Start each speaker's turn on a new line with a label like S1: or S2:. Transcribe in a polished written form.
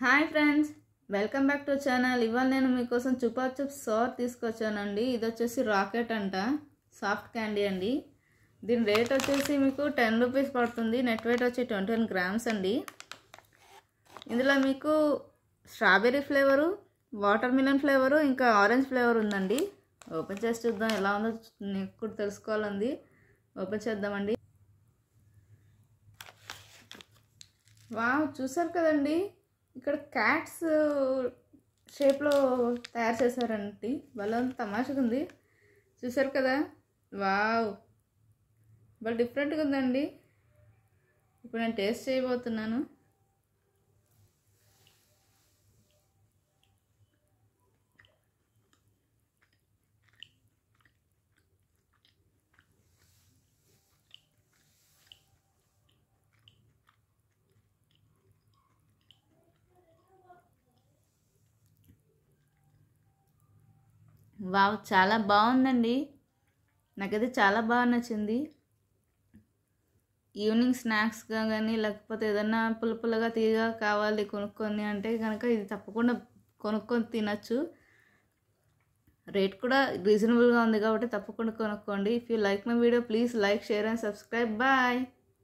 S1: Hi friends, welcome back to channel. ఇవాళ నేను మీకోసం చుపా చిప్స్ సార్ తీసుకొచ్చానండి. ఇది వచ్చేసి రాకెట్ అంట, సాఫ్ట్ క్యాండీ అండి. దీని రేట్ వచ్చేసి మీకు 10 రూపీస్ పడుతుంది. నెట్ వెయిట్ వచ్చి 21 గ్రామ్స్ అండి. ఇందులో మీకు strawberry flavour, water melon flavour, ఇంకా ఆరెంజ్ ఫ్లేవర్ ఉందండి. ఓపెన్ చేసి చూద్దాం ఎలా ఉందో, మీకు కూడా తెలుసుకోవాలండి. ఓపెన్ చేద్దామండి. వావ్, చూసారు కదండి, ఇక్కడ క్యాట్స్ షేప్లో తయారు చేశారండి. వాళ్ళ తమాషగా ఉంది, చూసారు కదా. వావ్, వాళ్ళు డిఫరెంట్గా ఉందండి. ఇప్పుడు నేను టేస్ట్ చేయబోతున్నాను. వావ్, చాలా బాగుందండి. నాకైతే చాలా బాగా నచ్చింది. ఈవినింగ్ స్నాక్స్గా కానీ, లేకపోతే ఏదన్నా పుల్లగా తీయగా కావాలి కొనుక్కొని అంటే కనుక ఇది తప్పకుండా కొనుక్కొని తినచ్చు. రేట్ కూడా రీజనబుల్గా ఉంది కాబట్టి తప్పకుండా కొనుక్కోండి. If you like my video, please like, share and subscribe. Bye.